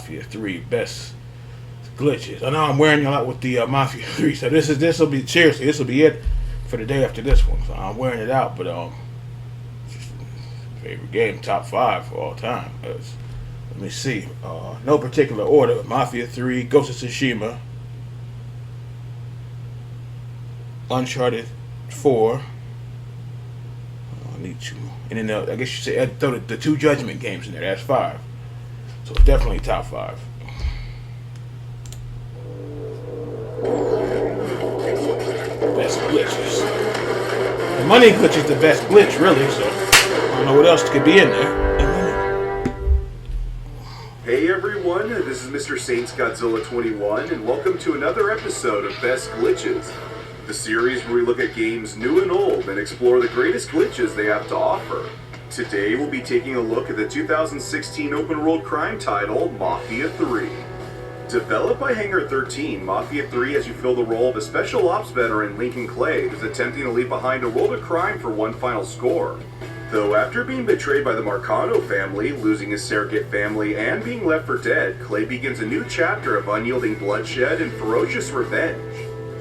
Mafia 3 best glitches. I know I'm wearing you out with the Mafia 3, so this will be seriously, this will be it for the day after this one. So I'm wearing it out, but favorite game, top 5 for all time. Let me see, no particular order. Mafia 3, Ghost of Tsushima, Uncharted 4. I need 2 more, and then I guess you say throw the 2 Judgment games in there. That's 5. So it's definitely top 5. Best glitches. The money glitch is the best glitch, really. So I don't know what else could be in there. Hey everyone, this is Mr. Saints Godzilla 21, and welcome to another episode of Best Glitches, the series where we look at games new and old and explore the greatest glitches they have to offer. Today we'll be taking a look at the 2016 open world crime title, Mafia 3. Developed by Hangar 13, Mafia 3 has you fill the role of a special ops veteran, Lincoln Clay, who's attempting to leave behind a world of crime for one final score. Though after being betrayed by the Marcano family, losing his surrogate family, and being left for dead, Clay begins a new chapter of unyielding bloodshed and ferocious revenge.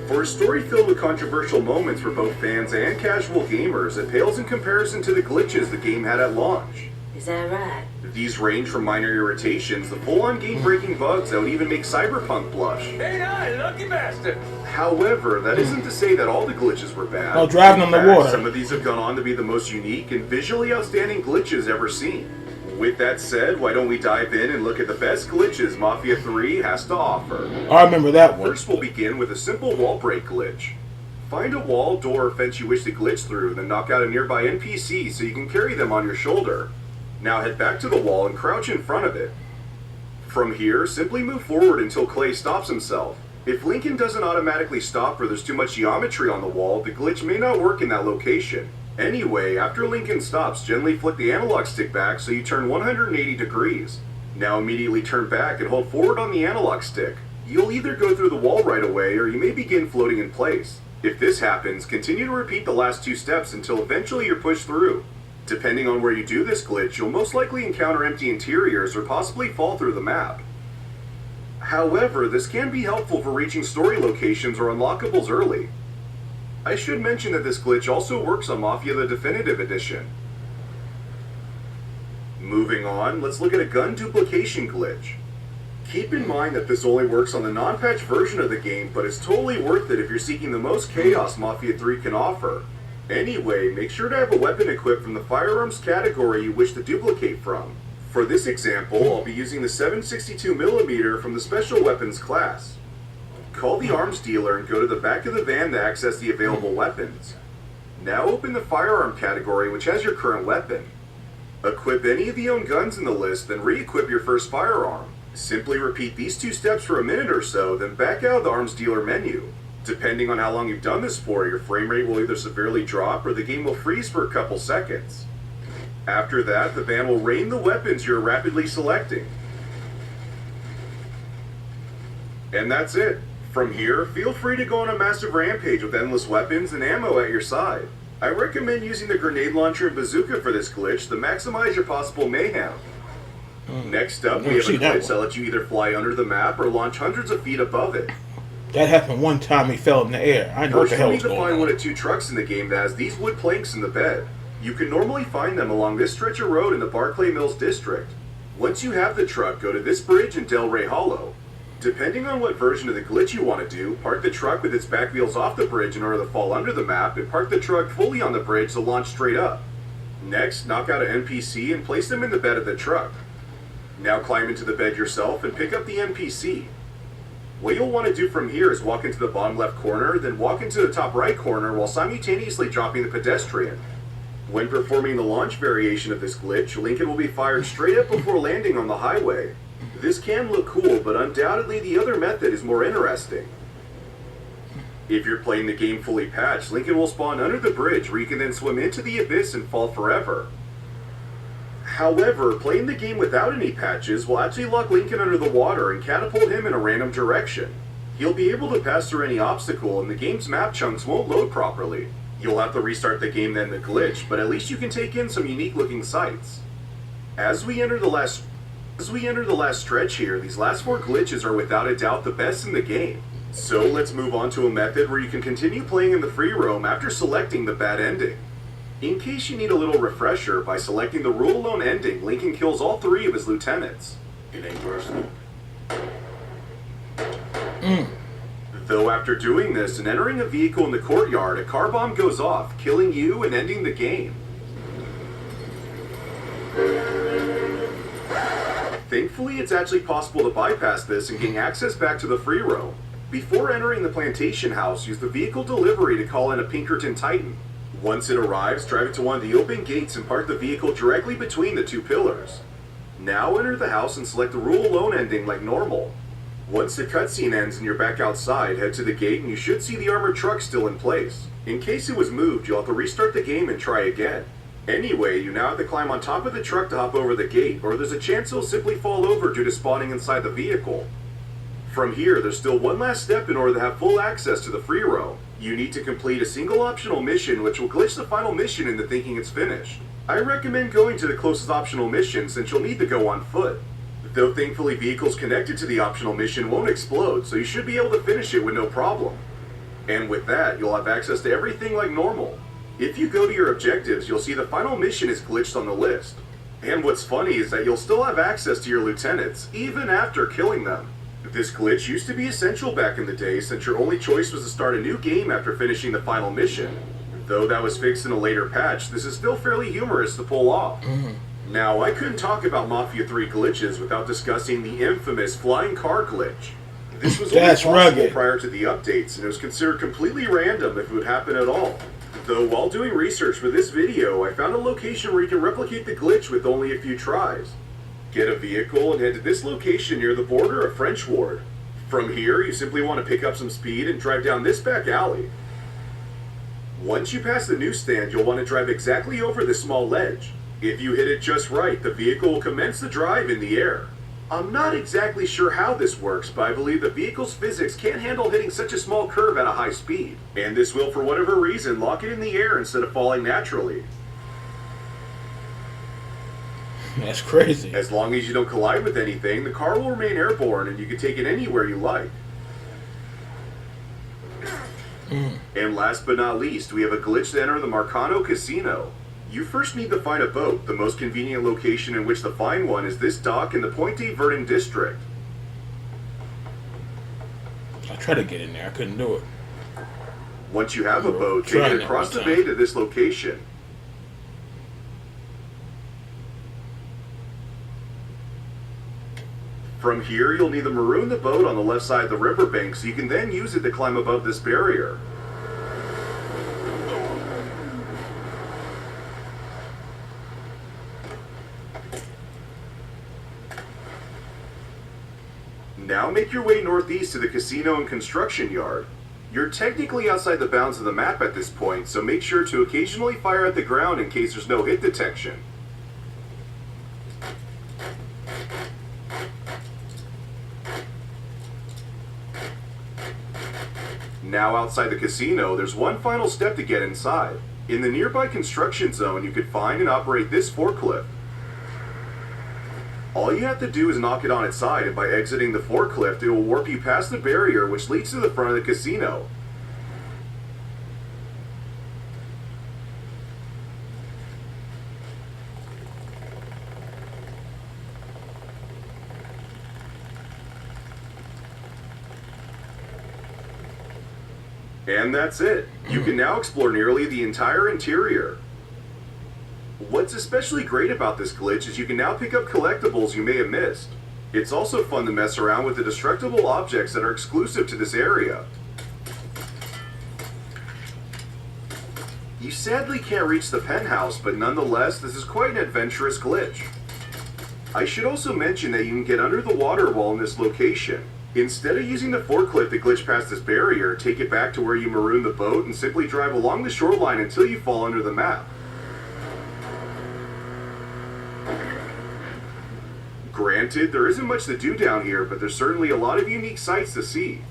For a story filled with controversial moments for both fans and casual gamers, it pales in comparison to the glitches the game had at launch. Is that right? These range from minor irritations to full-on game-breaking bugs that would even make Cyberpunk blush. Hey, hi, lucky bastard! However, that isn't to say that all the glitches were bad. Oh, driving on the water. Some of these have gone on to be the most unique and visually outstanding glitches ever seen. With that said, why don't we dive in and look at the best glitches Mafia 3 has to offer. I remember that one. First, we'll begin with a simple wall break glitch. Find a wall, door, or fence you wish to glitch through, then knock out a nearby NPC so you can carry them on your shoulder. Now head back to the wall and crouch in front of it. From here, simply move forward until Clay stops himself. If Lincoln doesn't automatically stop or there's too much geometry on the wall, the glitch may not work in that location. Anyway, after Lincoln stops, gently flick the analog stick back so you turn 180 degrees. Now immediately turn back and hold forward on the analog stick. You'll either go through the wall right away or you may begin floating in place. If this happens, continue to repeat the last 2 steps until eventually you're pushed through. Depending on where you do this glitch, you'll most likely encounter empty interiors or possibly fall through the map. However, this can be helpful for reaching story locations or unlockables early. I should mention that this glitch also works on Mafia the Definitive Edition. Moving on, let's look at a gun duplication glitch. Keep in mind that this only works on the non-patch version of the game, but it's totally worth it if you're seeking the most chaos Mafia 3 can offer. Anyway, make sure to have a weapon equipped from the firearms category you wish to duplicate from. For this example, I'll be using the 7.62mm from the Special Weapons class. Call the arms dealer and go to the back of the van to access the available weapons. Now open the firearm category which has your current weapon. Equip any of the owned guns in the list, then re-equip your first firearm. Simply repeat these 2 steps for a minute or so, then back out of the arms dealer menu. Depending on how long you've done this for, your frame rate will either severely drop or the game will freeze for a couple seconds. After that, the van will rain the weapons you're rapidly selecting. And that's it. From here, feel free to go on a massive rampage with endless weapons and ammo at your side. I recommend using the grenade launcher and bazooka for this glitch to maximize your possible mayhem. Next up, we have a glitch that lets you either fly under the map or launch hundreds of feet above it. That happened one time. He fell in the air. I know what the hell was First, you'll need to going find on. one of 2 trucks in the game that has these wood planks in the bed. You can normally find them along this stretch of road in the Barclay Mills district. Once you have the truck, go to this bridge in Delray Hollow. Depending on what version of the glitch you want to do, park the truck with its back wheels off the bridge in order to fall under the map, and park the truck fully on the bridge to launch straight up. Next, knock out an NPC and place them in the bed of the truck. Now climb into the bed yourself and pick up the NPC. What you'll want to do from here is walk into the bottom left corner, then walk into the top right corner while simultaneously dropping the pedestrian. When performing the launch variation of this glitch, Lincoln will be fired straight up before landing on the highway. This can look cool, but undoubtedly the other method is more interesting. If you're playing the game fully patched, Lincoln will spawn under the bridge where you can then swim into the abyss and fall forever. However, playing the game without any patches will actually lock Lincoln under the water and catapult him in a random direction. He'll be able to pass through any obstacle and the game's map chunks won't load properly. You'll have to restart the game then to glitch, but at least you can take in some unique looking sights. As we enter the last As we enter the last stretch here, these last 4 glitches are without a doubt the best in the game. So let's move on to a method where you can continue playing in the free roam after selecting the bad ending. In case you need a little refresher, by selecting the rule alone ending, Lincoln kills all 3 of his lieutenants. It ain't personal. Though after doing this and entering a vehicle in the courtyard, a car bomb goes off, killing you and ending the game. Thankfully, it's actually possible to bypass this and gain access back to the free roam. Before entering the plantation house, use the vehicle delivery to call in a Pinkerton Titan. Once it arrives, drive it to one of the open gates and park the vehicle directly between the 2 pillars. Now enter the house and select the rule alone ending like normal. Once the cutscene ends and you're back outside, head to the gate and you should see the armored truck still in place. In case it was moved, you'll have to restart the game and try again. Anyway, you now have to climb on top of the truck to hop over the gate, or there's a chance it'll simply fall over due to spawning inside the vehicle. From here, there's still one last step in order to have full access to the free roam. You need to complete a single optional mission which will glitch the final mission into thinking it's finished. I recommend going to the closest optional mission since you'll need to go on foot. Though thankfully vehicles connected to the optional mission won't explode, so you should be able to finish it with no problem. And with that, you'll have access to everything like normal. If you go to your objectives, you'll see the final mission is glitched on the list. And what's funny is that you'll still have access to your lieutenants, even after killing them. This glitch used to be essential back in the day since your only choice was to start a new game after finishing the final mission. Though that was fixed in a later patch, this is still fairly humorous to pull off. Now, I couldn't talk about Mafia 3 glitches without discussing the infamous flying car glitch. This was only possible rugged. prior to the updates, and it was considered completely random if it would happen at all. Though while doing research for this video, I found a location where you can replicate the glitch with only a few tries. Get a vehicle and head to this location near the border of French Ward. From here, you simply want to pick up some speed and drive down this back alley. Once you pass the newsstand, you'll want to drive exactly over this small ledge. If you hit it just right, the vehicle will commence the drive in the air. I'm not exactly sure how this works, but I believe the vehicle's physics can't handle hitting such a small curve at a high speed. And this will, for whatever reason, lock it in the air instead of falling naturally. That's crazy. As long as you don't collide with anything, the car will remain airborne and you can take it anywhere you like. And last but not least, we have a glitch to enter the Marcano Casino. You first need to find a boat. The most convenient location in which to find one is this dock in the Pointe Verdon district. I tried to get in there. I couldn't do it. Once you have a boat, take it across the bay to this location. From here, you'll need to maroon the boat on the left side of the riverbank so you can then use it to climb above this barrier. Now make your way northeast to the casino and construction yard. You're technically outside the bounds of the map at this point, so make sure to occasionally fire at the ground in case there's no hit detection. Now outside the casino, there's one final step to get inside. In the nearby construction zone, you could find and operate this forklift. All you have to do is knock it on its side, and by exiting the forklift, it will warp you past the barrier which leads to the front of the casino. And that's it. You can now explore nearly the entire interior. What's especially great about this glitch is you can now pick up collectibles you may have missed. It's also fun to mess around with the destructible objects that are exclusive to this area. You sadly can't reach the penthouse, but nonetheless, this is quite an adventurous glitch. I should also mention that you can get under the water wall in this location. Instead of using the forklift to glitch past this barrier, take it back to where you maroon the boat and simply drive along the shoreline until you fall under the map. Granted, there isn't much to do down here, but there's certainly a lot of unique sights to see.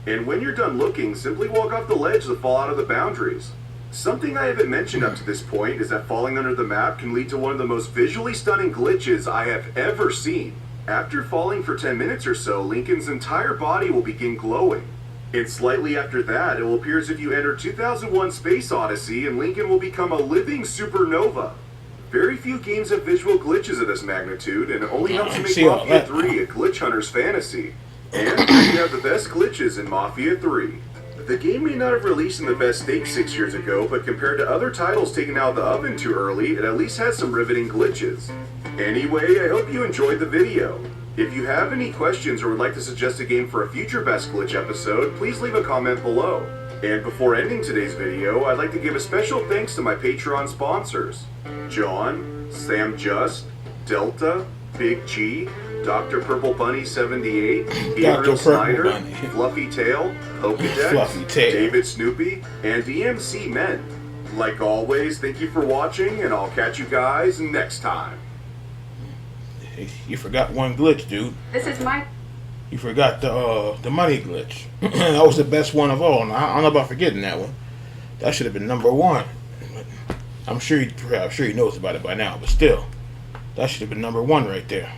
And when you're done looking, simply walk off the ledge to fall out of the boundaries. Something I haven't mentioned up to this point is that falling under the map can lead to one of the most visually stunning glitches I have ever seen. After falling for 10 minutes or so, Lincoln's entire body will begin glowing. And slightly after that, it will appear as if you enter 2001 Space Odyssey and Lincoln will become a living supernova. Very few games have visual glitches of this magnitude, and it only helps to make Mafia 3 a glitch hunter's fantasy. And you have the best glitches in Mafia 3. The game may not have released in the best state 6 years ago, but compared to other titles taken out of the oven too early, it at least has some riveting glitches. Anyway, I hope you enjoyed the video. If you have any questions or would like to suggest a game for a future Best Glitch episode, please leave a comment below. And before ending today's video, I'd like to give a special thanks to my Patreon sponsors: John, Sam Just, Delta, Big G, Dr. Purple Bunny 78, Gabriel Snyder, Fluffy Tail, Pokedex, David Snoopy, and DMC Men. Like always, thank you for watching, and I'll catch you guys next time. You forgot one glitch, dude. This is my... You forgot the money glitch. That was the best one of all. And I don't know about forgetting that one. That should have been number one. I'm sure he knows about it by now, but still, that should have been number one right there.